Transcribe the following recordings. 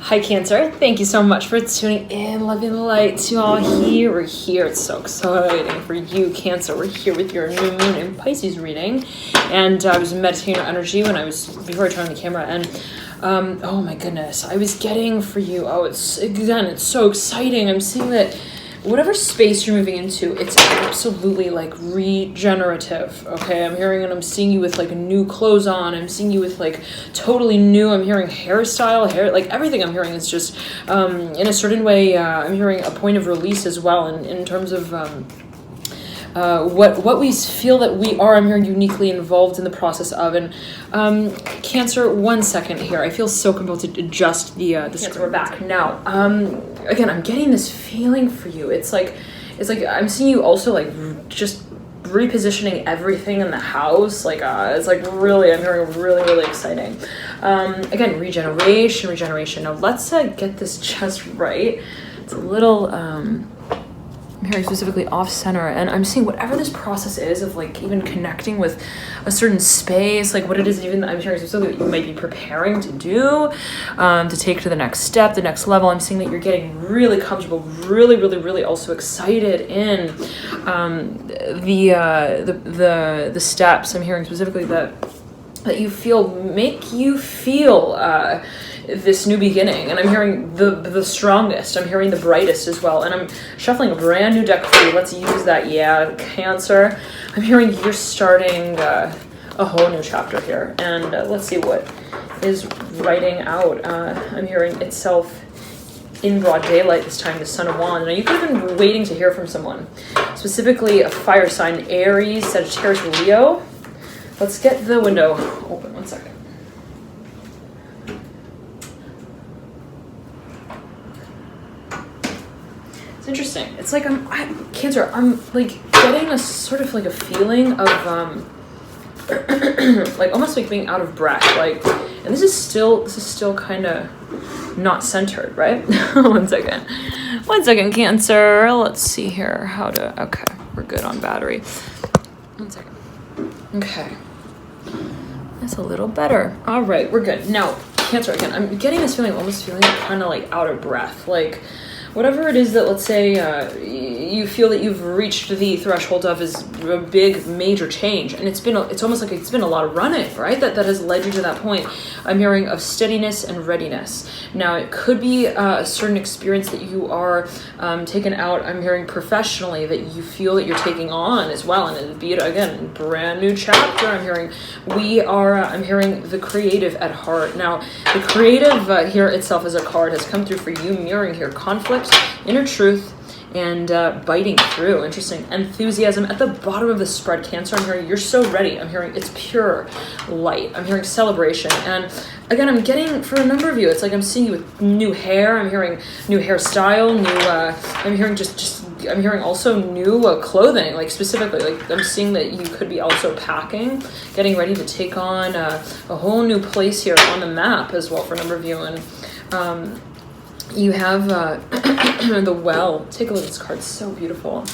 Hi Cancer, thank you so much for tuning in, loving the light to all here. We're here, it's so exciting for you Cancer. We're here with your new moon in Pisces reading, and I was meditating on energy before I turned on the camera, and oh my goodness, I was getting for you, it's so exciting. I'm seeing that whatever space you're moving into, it's absolutely like regenerative, okay? I'm hearing and I'm seeing you with like new clothes on. I'm seeing you with like totally new, I'm hearing hairstyle, like everything I'm hearing is just, in a certain way, I'm hearing a point of release as well in terms of, what we feel that we are, I'm hearing uniquely involved in the process of. And Cancer, 1 second here. I feel so compelled to adjust the screen. We're back now. Again, I'm getting this feeling for you. It's like I'm seeing you also like just repositioning everything in the house. Like it's like really, I'm hearing really, really exciting. Again, regeneration. Now let's get this just right. It's a little I'm hearing specifically off center, and I'm seeing whatever this process is of like even connecting with a certain space, like what it is even I'm hearing specifically that you might be preparing to do, to take to the next step, the next level. I'm seeing that you're getting really comfortable, really, really, really also excited in the steps. I'm hearing specifically that make you feel this new beginning, and I'm hearing the strongest, I'm hearing the brightest as well, and I'm shuffling a brand new deck for you. Let's use that. Cancer, I'm hearing you're starting a whole new chapter here, and let's see what is writing out. I'm hearing itself in broad daylight this time, the Son of Wands. Now you could have been waiting to hear from someone, specifically a fire sign, Aries, Sagittarius, Leo. Let's get the window open. 1 second. It's interesting. It's like Cancer, I'm like getting a sort of like a feeling of like almost like being out of breath. Like, and this is still kind of not centered, right? 1 second. 1 second, Cancer. Let's see here okay, we're good on battery. 1 second. Okay. That's a little better. All right, we're good. Now, Cancer, again, I'm getting this feeling, almost feeling kind of like out of breath. Like, whatever it is that, let's say, you feel that you've reached the threshold of is a big, major change. And it's almost like it's been a lot of running, right? That has led you to that point. I'm hearing of steadiness and readiness. Now, it could be a certain experience that you are taken out, I'm hearing professionally, that you feel that you're taking on as well. And it'd be, again, brand new chapter. I'm hearing I'm hearing the creative at heart. Now, the creative here itself as a card has come through for you, mirroring here conflict, inner truth, and biting through. Interesting. Enthusiasm at the bottom of the spread, Cancer. I'm hearing you're so ready. I'm hearing it's pure light. I'm hearing celebration. And again, I'm getting, for a number of you, it's like I'm seeing you with new hair. I'm hearing new hairstyle, I'm hearing I'm hearing also new clothing, like specifically, like I'm seeing that you could be also packing, getting ready to take on a whole new place here on the map as well for a number of you. And you have the Well. Take a look at this card. It's so beautiful.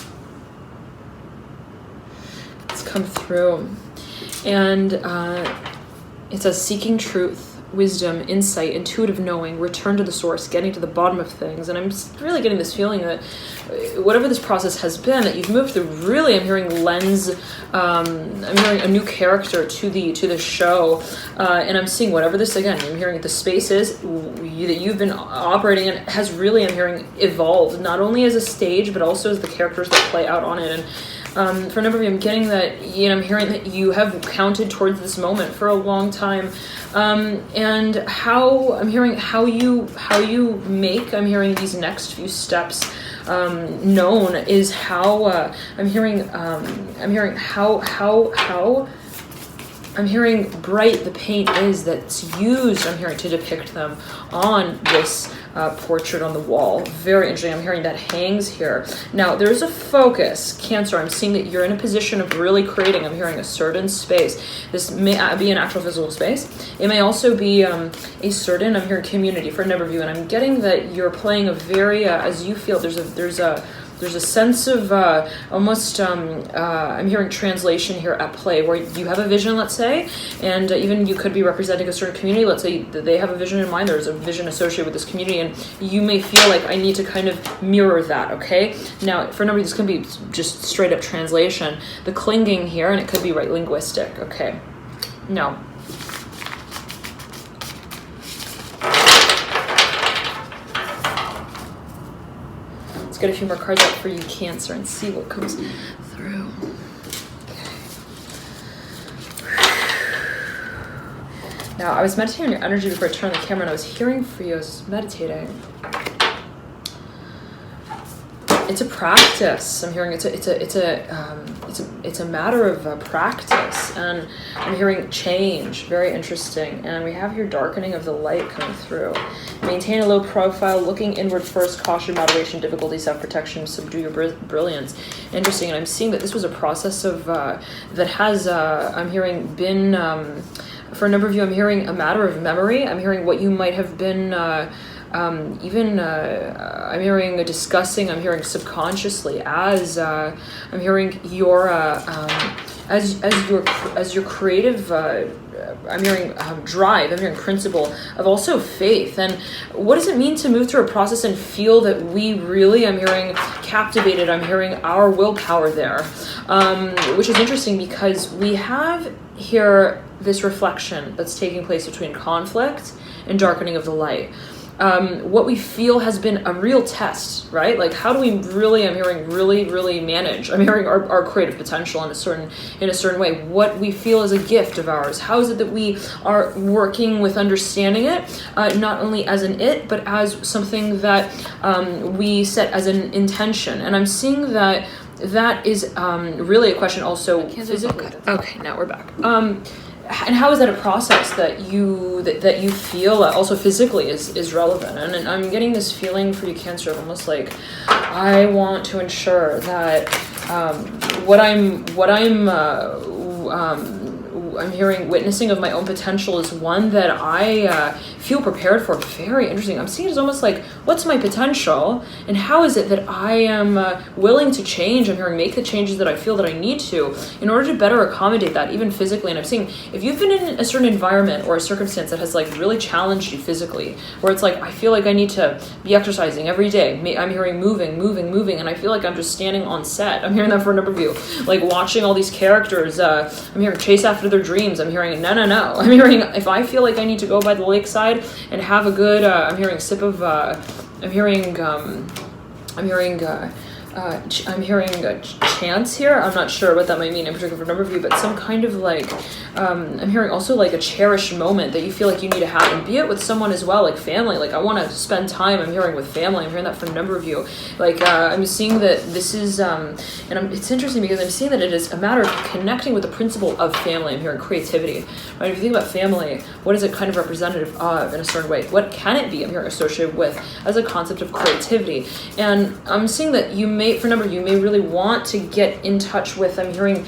It's come through. And it says seeking truth, wisdom, insight, intuitive knowing, return to the source, getting to the bottom of things. And I'm just really getting this feeling that whatever this process has been, that you've moved through, really I'm hearing lens, I'm hearing a new character to the show, and I'm seeing whatever this, again, I'm hearing the spaces that you've been operating in has really, I'm hearing, evolved, not only as a stage, but also as the characters that play out on it. And for a number of you, I'm getting that, I'm hearing that you have counted towards this moment for a long time, and how I'm hearing how you make, I'm hearing these next few steps known is how I'm hearing bright the paint is that's used, I'm hearing, to depict them on this portrait on the wall. Very interesting. I'm hearing that hangs here. Now, there's a focus, Cancer. I'm seeing that you're in a position of really creating, I'm hearing, a certain space. This may be an actual physical space. It may also be a certain, I'm hearing, community for a number of you. And I'm getting that you're playing a very, as you feel, there's a there's a sense of almost, I'm hearing translation here at play, where you have a vision, let's say, and even you could be representing a certain community. Let's say that they have a vision in mind, there's a vision associated with this community, and you may feel like I need to kind of mirror that, okay? Now, for a number of this could be just straight up translation. The clinging here, and it could be right linguistic, okay? Now, let's get a few more cards out for you, Cancer, and see what comes through. Now, I was meditating on your energy before I turned on the camera, and I was hearing for you, I was meditating. It's a practice. I'm hearing it's a matter of practice, and I'm hearing change. Very interesting. And we have here darkening of the light coming through. Maintain a low profile, looking inward first. Caution, moderation, difficulty, self-protection. Subdue your brilliance. Interesting. And I'm seeing that this was a process of that has I'm hearing been for a number of you. I'm hearing a matter of memory. I'm hearing what you might have been. I'm hearing discussing, I'm hearing subconsciously as I'm hearing your as your creative I'm hearing drive, I'm hearing principle of also faith. And what does it mean to move through a process and feel that we really, I'm hearing captivated, I'm hearing our willpower there, which is interesting because we have here this reflection that's taking place between conflict and darkening of the light. What we feel has been a real test, right? Like, how do we really, I'm hearing really manage, I'm hearing our creative potential in a certain way. What we feel is a gift of ours. How is it that we are working with understanding it, not only as an it, but as something that we set as an intention. And I'm seeing that is really a question also physically. Okay, now we're back. And how is that a process that you feel also physically is relevant? And I'm getting this feeling for you, Cancer, of almost like I want to ensure that what I'm hearing witnessing of my own potential is one that I feel prepared for. Very interesting. I'm seeing it as almost like, what's my potential and how is it that I am willing to change? I'm hearing make the changes that I feel that I need to in order to better accommodate that, even physically. And I'm seeing if you've been in a certain environment or a circumstance that has like really challenged you physically, where it's like, I feel like I need to be exercising every day. I'm hearing moving. And I feel like I'm just standing on set. I'm hearing that for a number of you, like watching all these characters. I'm hearing chase after their dreams. I'm hearing no. I'm hearing if I feel like I need to go by the lakeside and have a good I'm hearing sip of I'm hearing chance here. I'm not sure what that might mean in particular for a number of you, but some kind of like I'm hearing also like a cherished moment that you feel like you need to have, and be it with someone as well, like family. Like I want to spend time, I'm hearing, with family. I'm hearing that for a number of you. Like I'm seeing that this is it's interesting because I'm seeing that it is a matter of connecting with the principle of family. I'm hearing creativity, right? If you think about family, what is it kind of representative of in a certain way? What can it be? I'm hearing associated with as a concept of creativity. And I'm seeing that you may, for a number of you, may really want to get in touch with, I'm hearing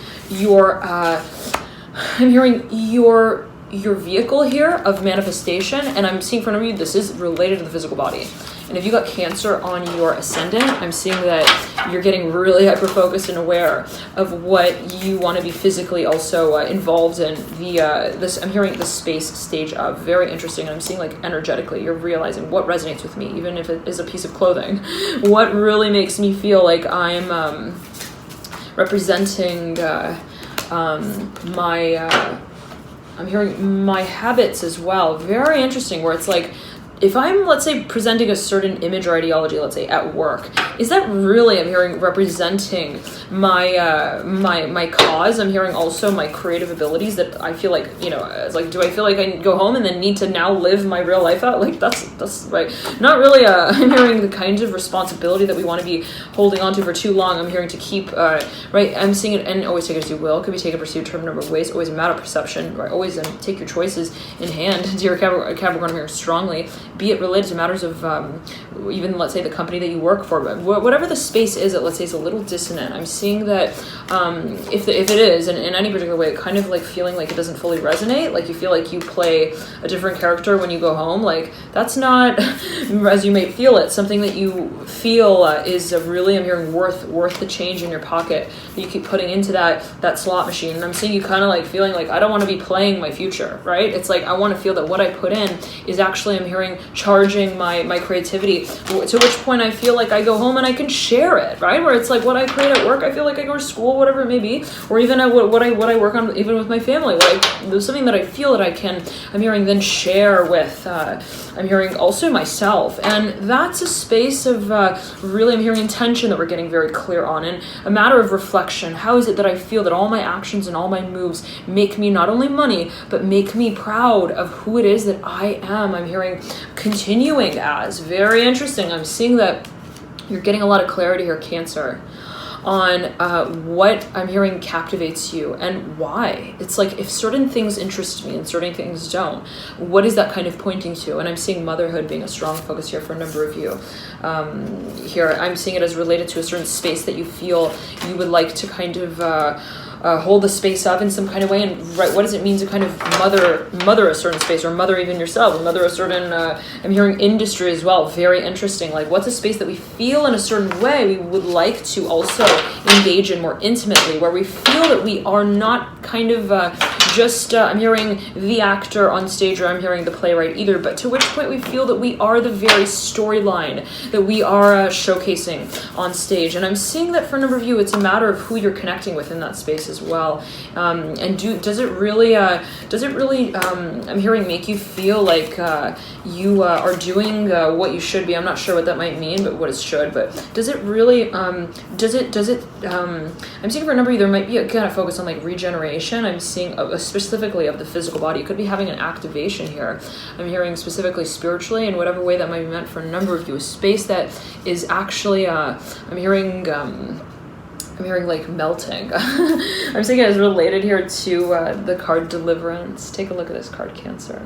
your vehicle here of manifestation. And I'm seeing for a number of you, this is related to the physical body. And if you got Cancer on your ascendant, I'm seeing that you're getting really hyper-focused and aware of what you want to be physically also involved in. I'm hearing the space stage of, very interesting. And I'm seeing like energetically, you're realizing what resonates with me, even if it is a piece of clothing. What really makes me feel like I'm representing I'm hearing my habits as well. Very interesting, where it's like, if I'm, let's say, presenting a certain image or ideology, let's say at work, is that really, I'm hearing, representing my my cause? I'm hearing also my creative abilities that I feel like, it's like, do I feel like I go home and then need to now live my real life out? Like that's like not really I'm hearing the kind of responsibility that we want to be holding on to for too long. I'm hearing to keep right. I'm seeing it, and always take it as you will. Could be taken, perceived, term, number of ways. Always a matter of perception. Right. Always take your choices in hand. Dear Capricorn, I'm hearing strongly. be it related to matters of even, let's say, the company that you work for, but whatever the space is that, let's say, is a little dissonant. I'm seeing that if it is in any particular way, kind of like feeling like it doesn't fully resonate, like you feel like you play a different character when you go home, like that's not, as you may feel it, something that you feel is really, I'm hearing, worth the change in your pocket that you keep putting into that slot machine. And I'm seeing you kind of like feeling like, I don't want to be playing my future, right? It's like, I want to feel that what I put in is actually, I'm hearing, charging my creativity, to which point I feel like I go home and I can share it, right? Where it's like what I create at work, I feel like I go to school, whatever it may be, or even at what I work on, even with my family, there's something that I feel that I can, I'm hearing, then share with, I'm hearing, also myself. And that's a space of really, I'm hearing, intention that we're getting very clear on, and a matter of reflection. How is it that I feel that all my actions and all my moves make me not only money, but make me proud of who it is that I am, I'm hearing, continuing as. Very interesting. I'm seeing that you're getting a lot of clarity here, Cancer, on what I'm hearing captivates you and why. It's like, if certain things interest me and certain things don't, what is that kind of pointing to? And I'm seeing motherhood being a strong focus here for a number of you. Here, I'm seeing it as related to a certain space that you feel you would like to kind of hold the space of in some kind of way. And right, what does it mean to kind of mother a certain space, or mother even yourself, or mother a certain, I'm hearing, industry as well. Very interesting. Like, what's a space that we feel in a certain way we would like to also engage in more intimately, where we feel that we are not kind of just, I'm hearing, the actor on stage, or I'm hearing the playwright either, but to which point we feel that we are the very storyline that we are showcasing on stage. And I'm seeing that for a number of you, it's a matter of who you're connecting with in that space as well. And does it really, I'm hearing, make you feel like you are doing what you should be? I'm not sure what that might mean, but what it should. But does it really, I'm seeing for a number of you, there might be a kind of focus on like regeneration. I'm seeing specifically of the physical body. You could be having an activation here. I'm hearing specifically spiritually, in whatever way that might be meant for a number of you. A space that is actually, I'm hearing like melting. I'm saying it is related here to the card Deliverance. Take a look at this card, Cancer.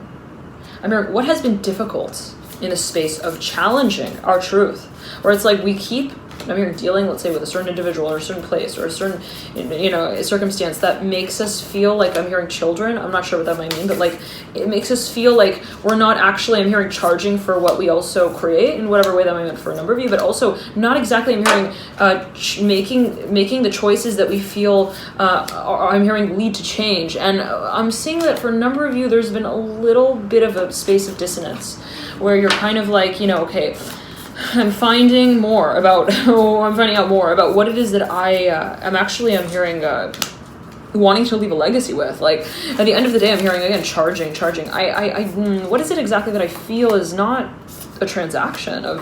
I mean, what has been difficult in a space of challenging our truth, where it's like we keep, I'm here dealing, let's say, with a certain individual or a certain place or a certain, a circumstance that makes us feel like, I'm hearing, children. I'm not sure what that might mean, but like it makes us feel like we're not actually, I'm hearing, charging for what we also create in whatever way that might mean for a number of you, but also not exactly, I'm hearing, making the choices that we feel I'm hearing lead to change. And I'm seeing that for a number of you, there's been a little bit of a space of dissonance where you're kind of like, okay, I'm finding more about, I'm finding out more about what it is that I'm hearing, wanting to leave a legacy with. Like, at the end of the day, I'm hearing, again, charging. What is it exactly that I feel is not a transaction of,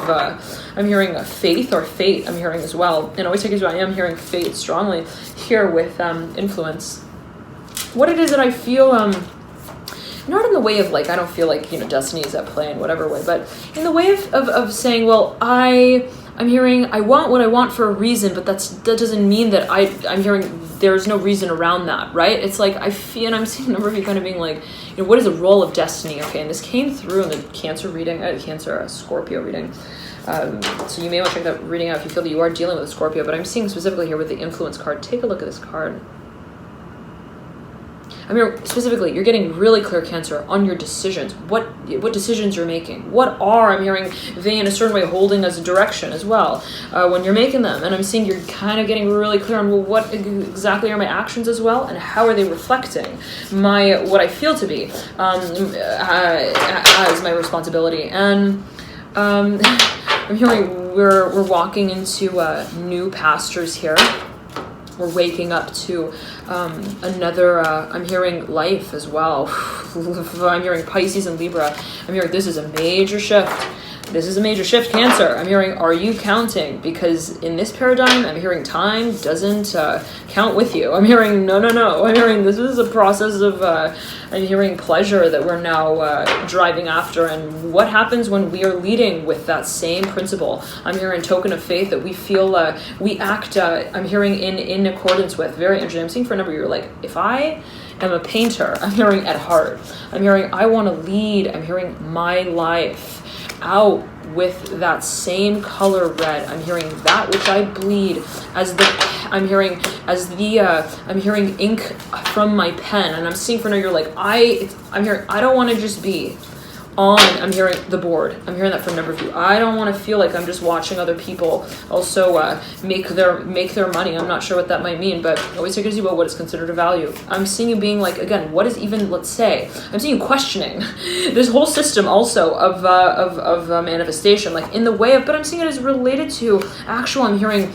I'm hearing a faith or fate, I'm hearing as well. And always take it as I am hearing fate strongly here with influence. What it is that I feel, not in the way of like, I don't feel like, destiny is at play in whatever way, but in the way of saying, well, I'm hearing, I want what I want for a reason, but that doesn't mean that I'm hearing there's no reason around that, right? It's like, I feel, and I'm seeing a number of you kind of being like, what is the role of destiny? Okay, and this came through in the Cancer reading, Scorpio reading. So you may want to check that reading out if you feel that you are dealing with a Scorpio, but I'm seeing specifically here with the influence card. Take a look at this card. I mean, specifically, you're getting really clear, Cancer, on your decisions. What decisions you're making. What are, I'm hearing, they in a certain way holding as a direction as well when you're making them. And I'm seeing you're kind of getting really clear on, well, what exactly are my actions as well, and how are they reflecting what I feel to be as my responsibility. And I'm hearing we're walking into new pastures here. We're waking up to another, I'm hearing, life as well. I'm hearing Pisces and Libra. I'm hearing this is a major shift. This is a major shift, Cancer. I'm hearing, are you counting? Because in this paradigm, I'm hearing time doesn't count with you. I'm hearing, no. I'm hearing this is a process of, I'm hearing pleasure that we're now driving after. And what happens when we are leading with that same principle? I'm hearing token of faith that we feel, we act, I'm hearing in accordance with. Very interesting. I'm seeing for a number of you, like, if I am a painter, I'm hearing at heart. I'm hearing, I want to lead. I'm hearing my life out with that same color red. I'm hearing that which I bleed as the, I'm hearing ink from my pen. And I'm seeing for now, you're like, I'm hearing, I don't want to just be on, I'm hearing the board. I'm hearing that for a number of you. I don't want to feel like I'm just watching other people also make their money. I'm not sure what that might mean, but always take it as you will what is considered a value. I'm seeing you being like, again, what is even, let's say, I'm seeing you questioning this whole system also of manifestation, like in the way of, but I'm seeing it as related to actual, I'm hearing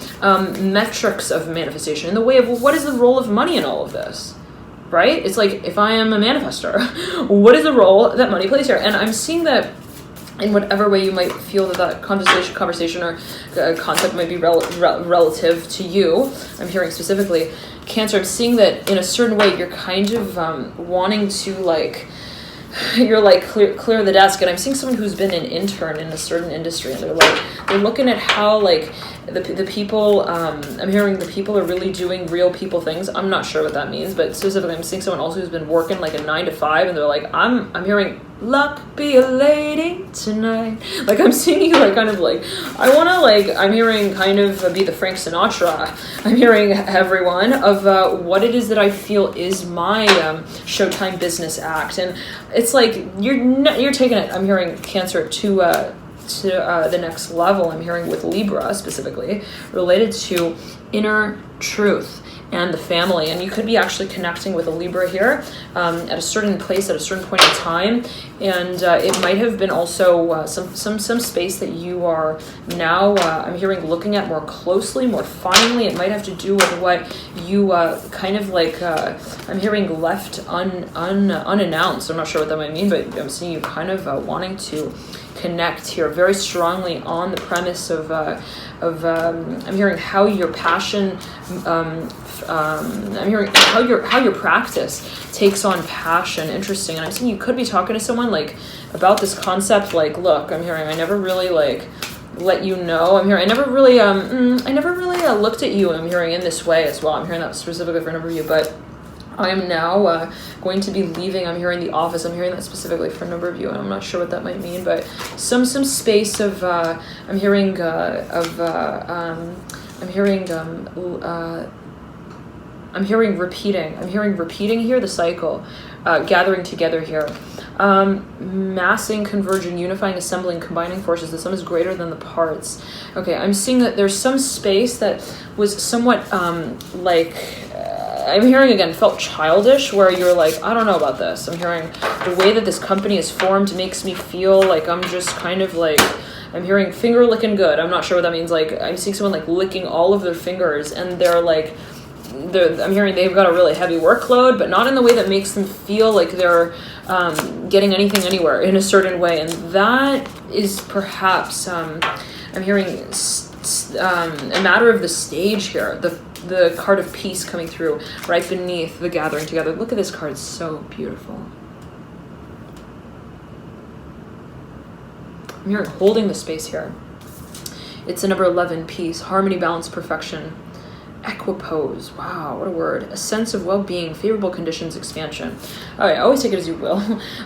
metrics of manifestation in the way of, well, what is the role of money in all of this? Right? It's like, if I am a manifestor, what is the role that money plays here? And I'm seeing that in whatever way you might feel that conversation or concept might be relative to you. I'm hearing specifically Cancer. I'm seeing that in a certain way you're kind of wanting to like, you're like clear the desk, and I'm seeing someone who's been an intern in a certain industry, and they're looking at how like the people, I'm hearing the people are really doing real people things. I'm not sure what that means, but specifically I'm seeing someone also who's been working like a 9 to 5, and they're like, I'm hearing luck be a lady tonight. Like I'm seeing you like kind of like, I want to like, I'm hearing kind of be the Frank Sinatra. I'm hearing everyone of what it is that I feel is my Showtime business act. And it's like, you're taking it, I'm hearing Cancer to the next level. I'm hearing with Libra specifically related to inner truth and the family, and you could be actually connecting with a Libra here at a certain place at a certain point in time, and it might have been also some space that you are now I'm hearing looking at more closely, more finely. It might have to do with what you kind of like I'm hearing left unannounced. I'm not sure what that might mean, but I'm seeing you kind of wanting to connect here very strongly on the premise of I'm hearing how your passion, I'm hearing how your practice takes on passion. Interesting. And I'm seeing you could be talking to someone like about this concept, like, look, I'm hearing I never really like let you know. I'm hearing I never really looked at you. I'm hearing in this way as well. I'm hearing that specifically for a number of you, but I am now going to be leaving. I'm hearing the office. I'm hearing that specifically for a number of you, and I'm not sure what that might mean, but some space of I'm hearing repeating. I'm hearing repeating here, the cycle, gathering together here, massing, converging, unifying, assembling, combining forces. The sum is greater than the parts. Okay, I'm seeing that there's some space that was somewhat I'm hearing again, felt childish, where you're like, I don't know about this. I'm hearing the way that this company is formed makes me feel like I'm just kind of like, I'm hearing finger licking good. I'm not sure what that means. Like I'm seeing someone like licking all of their fingers, and I'm hearing they've got a really heavy workload, but not in the way that makes them feel like they're getting anything anywhere in a certain way. And that is perhaps, I'm hearing a matter of the stage here, the card of peace coming through right beneath the gathering together. Look at this card, it's so beautiful. I'm here holding the space here. It's a number 11, peace, harmony, balance, perfection, equipoise. Wow, what a word. A sense of well-being, favorable conditions, expansion. All right, always take it as you will.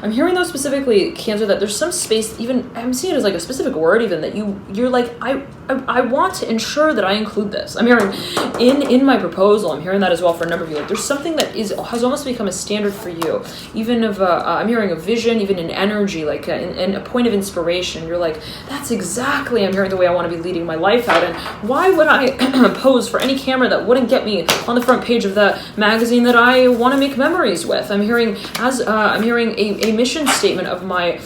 I'm hearing though specifically, Cancer, that there's some space, even I'm seeing it as like a specific word even, that you're like, I want to ensure that I include this. I'm hearing in my proposal, I'm hearing that as well for a number of you. Like there's something that has almost become a standard for you, even of I'm hearing a vision, even in energy, like in a point of inspiration. You're like, that's exactly, I'm hearing the way I want to be leading my life out. And why would I pose for any camera that wouldn't get me on the front page of the magazine that I want to make memories with? I'm hearing a mission statement of my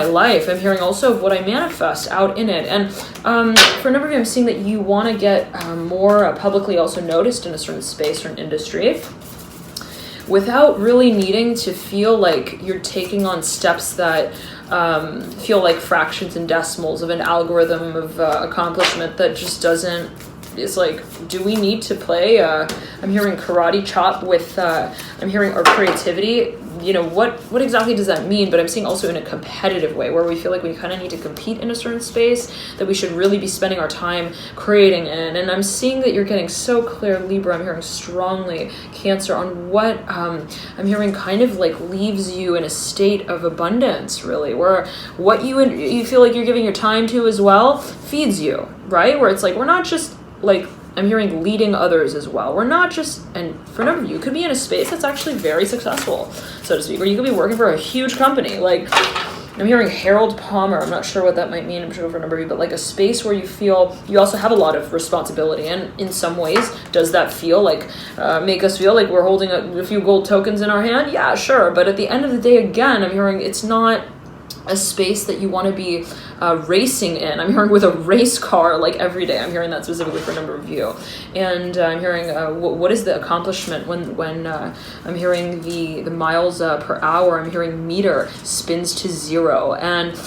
life. I'm hearing also of what I manifest out in it. And for a number of you, I'm seeing that you want to get more publicly also noticed in a certain space or an industry, without really needing to feel like you're taking on steps that feel like fractions and decimals of an algorithm of accomplishment that just doesn't it's like, do we need to play, I'm hearing karate chop with, I'm hearing our creativity. You know, what exactly does that mean? But I'm seeing also in a competitive way, where we feel like we kind of need to compete in a certain space, that we should really be spending our time creating in. And I'm seeing that you're getting so clear, Libra, I'm hearing strongly, Cancer, on what I'm hearing kind of like leaves you in a state of abundance, really, where what you feel like you're giving your time to as well feeds you, right? Where it's like, we're not just like, I'm hearing leading others as well. We're not just, and for a number of you, could be in a space that's actually very successful, so to speak, or you could be working for a huge company. Like, I'm hearing Harold Palmer. I'm not sure what that might mean. I'm sure for a number of you, but like a space where you feel you also have a lot of responsibility. And in some ways, does that feel like, make us feel like we're holding a few gold tokens in our hand? Yeah, sure. But at the end of the day, again, I'm hearing it's not a space that you want to be racing in. I'm hearing with a race car like every day. I'm hearing that specifically for a number of you. And I'm hearing what is the accomplishment when I'm hearing the miles per hour, I'm hearing meter spins to 0. And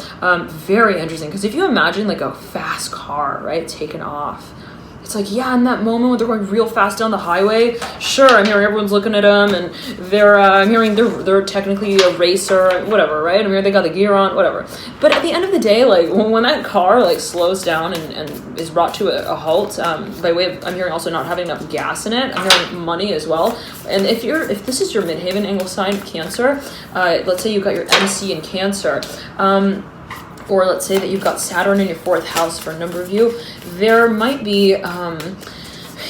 very interesting, because if you imagine like a fast car, right, taken off, it's like, yeah, in that moment when they're going real fast down the highway, sure, I'm hearing everyone's looking at them, and I'm hearing they're technically a racer, whatever, right? I'm hearing they got the gear on, whatever. But at the end of the day, like when that car like slows down and is brought to a halt, by way of, I'm hearing also not having enough gas in it, I'm hearing money as well. And if this is your midheaven angle sign, Cancer, let's say you've got your MC in Cancer, or let's say that you've got Saturn in your 4th house for a number of you, there might be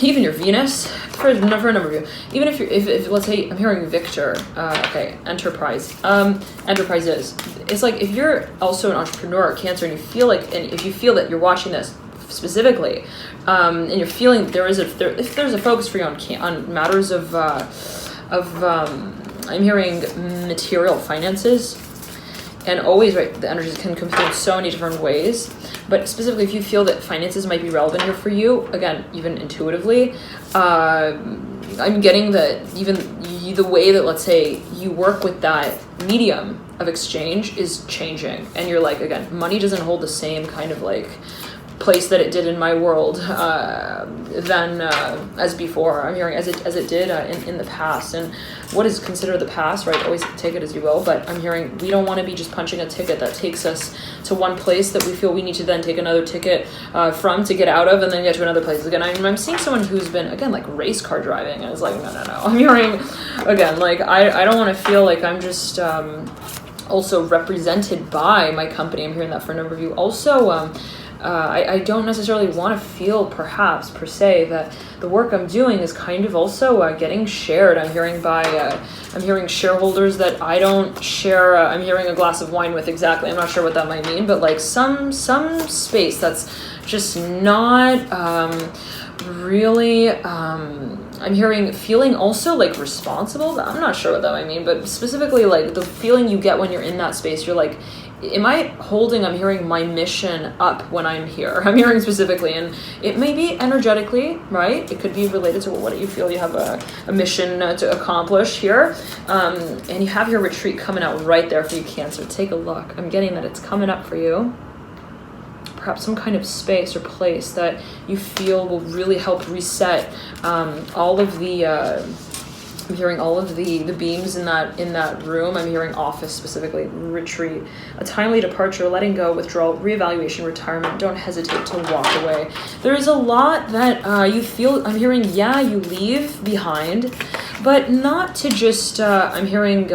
even your Venus for a number of you. Even if let's say I'm hearing Victor, okay, Enterprise, Enterprises. It's like if you're also an entrepreneur, Cancer, and if you feel that you're watching this specifically, and you're feeling if there's a focus for you on matters of I'm hearing material finances. And always, right, the energies can come through in so many different ways. But specifically, if you feel that finances might be relevant here for you, again, even intuitively, I'm getting that even the way that, let's say, you work with that medium of exchange is changing. And you're like, again, money doesn't hold the same kind of like place that it did in my world than as before. I'm hearing as it did in the past. And what is considered the past, right? Always take it as you will, but I'm hearing we don't want to be just punching a ticket that takes us to one place that we feel we need to then take another ticket from to get out of and then get to another place again. I'm seeing someone who's been, again, like race car driving, and it's like, no. I'm hearing, again, like I don't want to feel like I'm just also represented by my company. I'm hearing that for a number of you. Also, I don't necessarily want to feel, perhaps, per se, that the work I'm doing is kind of also getting shared. I'm hearing I'm hearing shareholders that I don't share, I'm hearing a glass of wine with, exactly. I'm not sure what that might mean, but like some space that's just not really, I'm hearing feeling also like responsible. I'm not sure what that might mean, but specifically like the feeling you get when you're in that space, you're like, am I holding, I'm hearing my mission up when I'm here. I'm hearing specifically, and it may be energetically, right? It could be related to what you feel you have a mission to accomplish here. And you have your retreat coming out right there for you, Cancer. Take a look. I'm getting that it's coming up for you. Perhaps some kind of space or place that you feel will really help reset all of the I'm hearing all of the beams in that room. I'm hearing office specifically, retreat, a timely departure, letting go, withdrawal, reevaluation, retirement. Don't hesitate to walk away. There is a lot that you feel. I'm hearing, yeah, you leave behind, but not to just. I'm hearing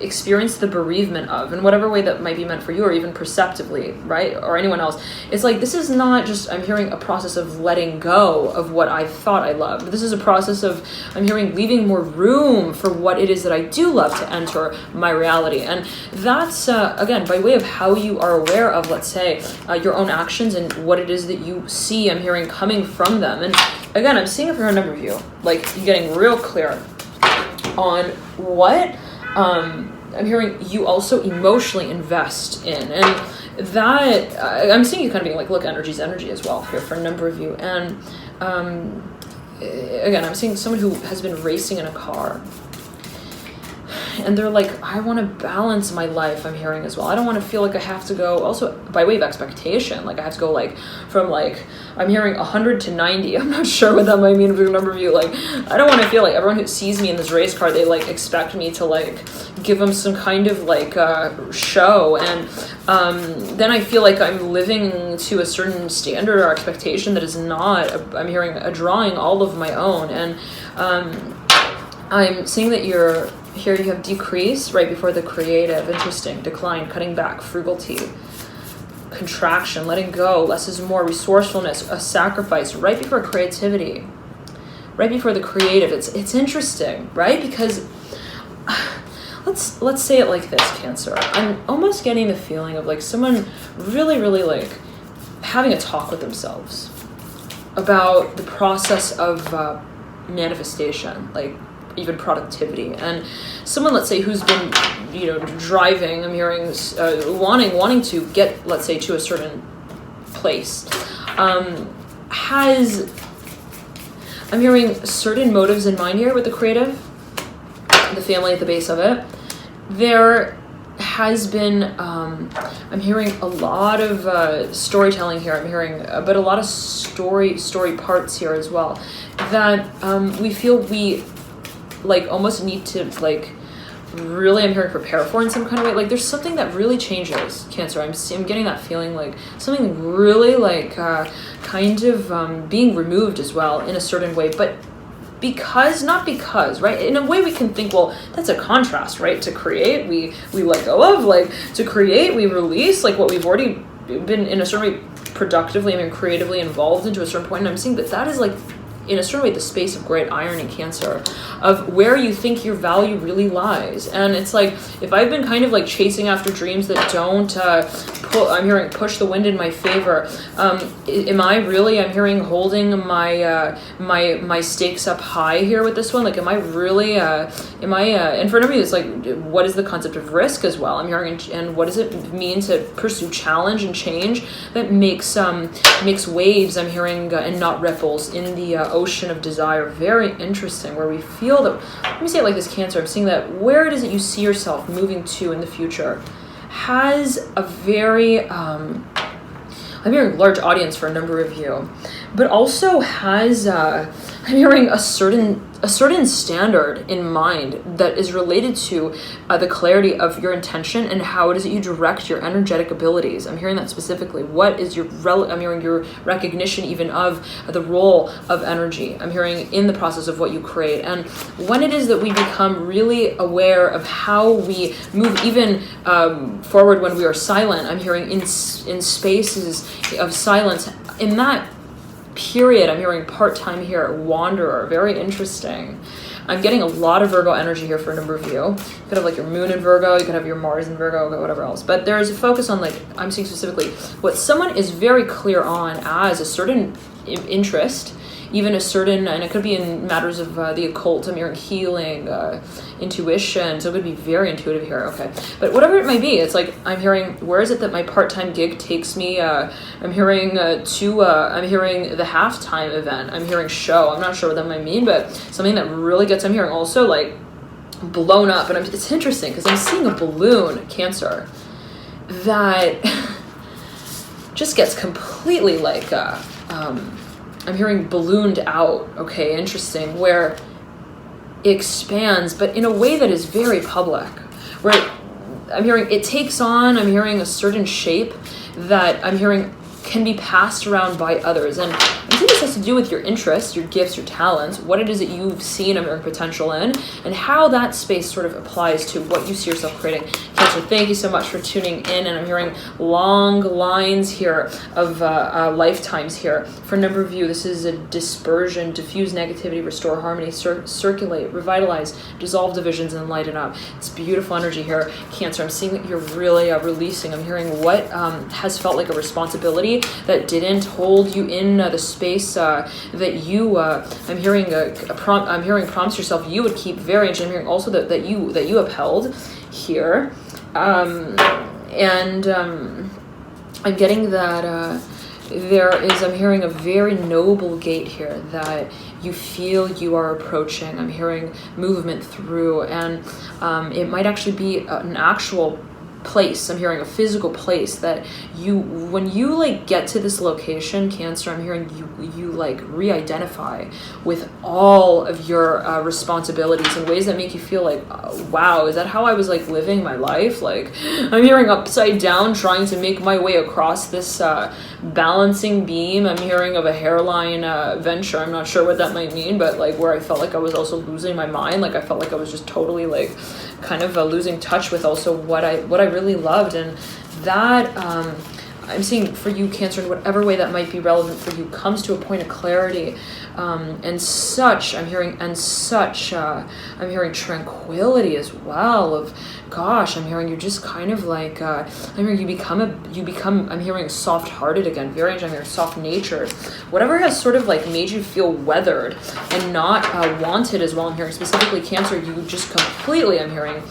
experience the bereavement of, in whatever way that might be meant for you, or even perceptively, right, or anyone else. It's like, this is not just, I'm hearing a process of letting go of what I thought I loved. This is a process of, I'm hearing, leaving more room for what it is that I do love to enter my reality. And that's, again, by way of how you are aware of, let's say, your own actions and what it is that you see, I'm hearing, coming from them. And again, I'm seeing it for a number of you, like, you're getting real clear on what I'm hearing you also emotionally invest in. And that, I'm seeing you kind of being like, look, energy's energy as well here for a number of you. And again, I'm seeing someone who has been racing in a car. and they're like, I want to balance my life, I'm hearing as well. I don't want to feel like I have to go, also by way of expectation, like I have to go like from like, I'm hearing 100 to 90. I'm not sure what that might mean for a number of you. Like, I don't want to feel like everyone who sees me in this race card, they like expect me to like give them some kind of like show. And then I feel like I'm living to a certain standard or expectation that is not, I'm hearing a drawing all of my own. And I'm seeing that you're here, you have decrease right before the creative. Interesting. Decline, cutting back, frugality, contraction, letting go, less is more, resourcefulness, a sacrifice right before creativity, right before the creative. It's interesting, right? Because let's say it like this, Cancer. I'm almost getting the feeling of like someone really, really like having a talk with themselves about the process of manifestation, like even productivity. And someone, let's say, who's been, you know, driving, I'm hearing wanting to get, let's say, to a certain place, has, I'm hearing certain motives in mind here with the creative, the family at the base of it. There has been, I'm hearing a lot of storytelling here. I'm hearing, but a lot of story parts here as well, that we feel we like almost need to like really, I'm hearing, prepare for in some kind of way. Like there's something that really changes, Cancer. I'm getting that feeling like something really like kind of being removed as well in a certain way, but not because, right? In a way we can think, well, that's a contrast, right? To create, we let go of, like to create, we release like what we've already been in a certain way productively, I mean creatively involved into a certain point. And I'm seeing that is like in a certain way the space of great irony, Cancer, of where you think your value really lies. And it's like, if I've been kind of like chasing after dreams that don't I'm hearing push the wind in my favor, am I really, I'm hearing, holding my my stakes up high here with this one? Like, am I really and for a number of you, it's like, what is the concept of risk as well? I'm hearing, and what does it mean to pursue challenge and change that makes waves, I'm hearing, and not ripples in the ocean of desire. Very interesting, where we feel that, let me say it like this, Cancer, I'm seeing that where it is that you see yourself moving to in the future has a very, I'm hearing large audience for a number of you, but also has, I'm hearing a certain standard in mind that is related to the clarity of your intention and how it is that you direct your energetic abilities. I'm hearing that specifically. What is your, I'm hearing your recognition even of the role of energy. I'm hearing in the process of what you create. And when it is that we become really aware of how we move even forward when we are silent, I'm hearing in spaces of silence, in that period, I'm hearing part-time here, wanderer, very interesting. I'm getting a lot of Virgo energy here for a number of you. You could have like your moon in Virgo, you could have your Mars in Virgo, whatever else. But there is a focus on, like, I'm seeing specifically what someone is very clear on as a certain interest, even a certain, and it could be in matters of the occult, I'm hearing healing, intuition, so it could be very intuitive here, okay. But whatever it might be, it's like, I'm hearing, where is it that my part-time gig takes me? I'm hearing I'm hearing the halftime event, I'm hearing show, I'm not sure what that might mean, but something that really gets, I'm hearing also like blown up, and it's interesting because I'm seeing a balloon, Cancer, that just gets completely like, I'm hearing ballooned out, okay, interesting, where it expands, but in a way that is very public, where I'm hearing it takes on, I'm hearing a certain shape that I'm hearing can be passed around by others. And I think this has to do with your interests, your gifts, your talents, what it is that you've seen American potential in, and how that space sort of applies to what you see yourself creating. Cancer, thank you so much for tuning in. And I'm hearing long lines here of lifetimes here. For a number of you, this is a dispersion, diffuse negativity, restore harmony, circulate, revitalize, dissolve divisions, and lighten up. It's beautiful energy here, Cancer. I'm seeing that you're really releasing. I'm hearing what has felt like a responsibility that didn't hold you in the space that you I'm hearing promise yourself you would keep very interesting. I'm hearing also that you upheld here, and I'm getting that there is, I'm hearing a very noble gate here that you feel you are approaching. I'm hearing movement through, and it might actually be an actual place. I'm hearing a physical place that you, when you like get to this location, Cancer, I'm hearing you like re-identify with all of your responsibilities in ways that make you feel like, wow, is that how I was like living my life? Like, I'm hearing upside down trying to make my way across this balancing beam. I'm hearing of a hairline venture. I'm not sure what that might mean, but like where I felt like I was also losing my mind. Like I felt like I was just totally like kind of losing touch with also what I really loved. And that I'm seeing for you, Cancer, in whatever way that might be relevant for you, comes to a point of clarity, and such, I'm hearing, and such, I'm hearing tranquility as well of, gosh, I'm hearing you're just kind of like, I'm hearing you become, I'm hearing soft-hearted again, very, I'm hearing soft-natured, whatever has sort of like made you feel weathered and not wanted as well. I'm hearing specifically, Cancer, you just completely, I'm hearing,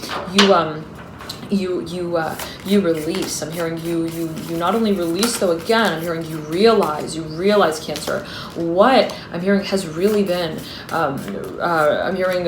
you release. I'm hearing you not only release, though, again, I'm hearing you realize, Cancer, what I'm hearing has really been, I'm hearing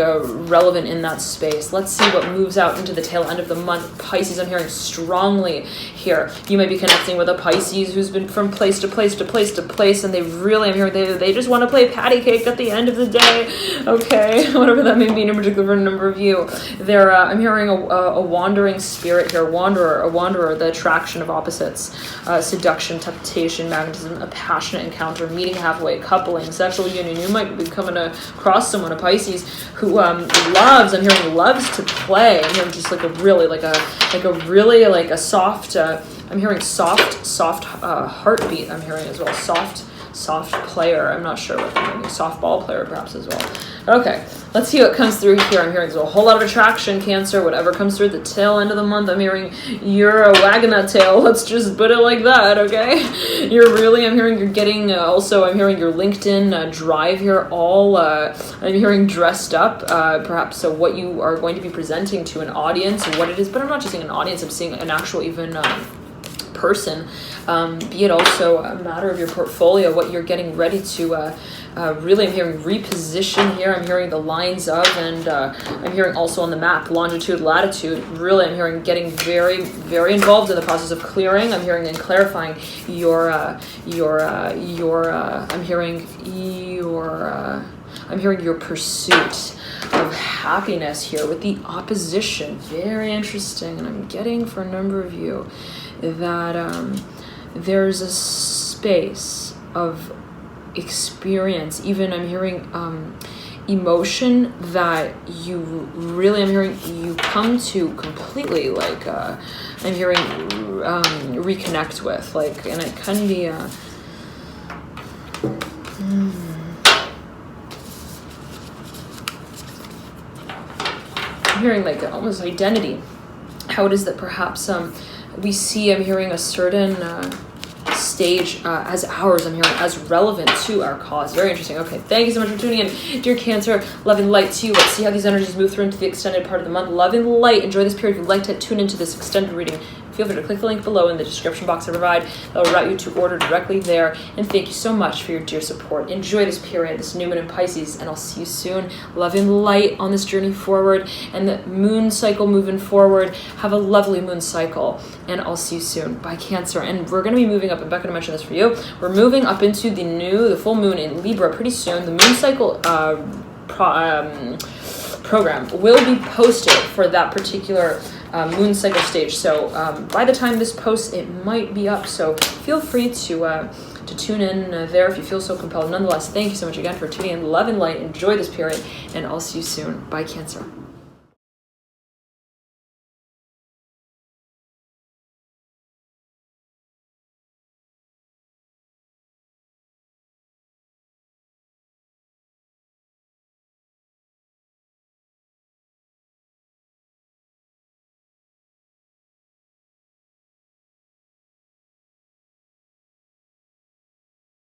relevant in that space. Let's see what moves out into the tail end of the month. Pisces, I'm hearing strongly here. You may be connecting with a Pisces who's been from place to place to place to place, and they really, I'm hearing they just want to play patty cake at the end of the day. Okay, whatever that may mean in particular for a number of you. They're, I'm hearing a wandering spirit here, a wanderer, the attraction of opposites, seduction, temptation, magnetism, a passionate encounter, meeting halfway, coupling, sexual union. You might be coming across someone, a Pisces, who loves, I'm hearing loves to play. I'm hearing just like a really, like a soft, I'm hearing soft heartbeat. I'm hearing as well, soft player. I'm not sure what I'm hearing, softball player perhaps as well. Okay, let's see what comes through here. I'm hearing a whole lot of attraction, Cancer. Whatever comes through the tail end of the month, I'm hearing you're wagging that tail. Let's just put it like that, okay? You're really, I'm hearing you're getting, also I'm hearing your LinkedIn drive here, all, I'm hearing dressed up, perhaps what you are going to be presenting to an audience, what it is, but I'm not just seeing an audience, I'm seeing an actual even person, be it also a matter of your portfolio, what you're getting ready to really, I'm hearing reposition here. I'm hearing the lines of, and I'm hearing also on the map, longitude, latitude. Really, I'm hearing getting very, very involved in the process of clearing. I'm hearing and clarifying your I'm hearing your pursuit of happiness here with the opposition. Very interesting. And I'm getting for a number of you that there's a space of experience, even I'm hearing emotion that you really, I'm hearing you come to completely like I'm hearing reconnect with, like, and it can be I'm hearing like almost identity, how it is that perhaps we see, I'm hearing a certain stage as ours, I'm hearing as relevant to our cause. Very interesting. Okay, thank you so much for tuning in, dear Cancer. Love and light to you. Let's see how these energies move through into the extended part of the month. Love and light. Enjoy this period. If you'd like to tune into this extended reading, feel free to click the link below in the description box I provide. That will route you to order directly there. And thank you so much for your dear support. Enjoy this period, this new moon in Pisces, and I'll see you soon. Love and light on this journey forward, and the moon cycle moving forward. Have a lovely moon cycle, and I'll see you soon. Bye, Cancer. And we're going to be moving up, and Becca to mention this for you. We're moving up into the full moon in Libra pretty soon. The moon cycle program will be posted for that particular moon cycle stage. So by the time this posts, it might be up. So feel free to tune in there if you feel so compelled. Nonetheless, thank you so much again for tuning in. Love and light. Enjoy this period, and I'll see you soon. Bye, Cancer.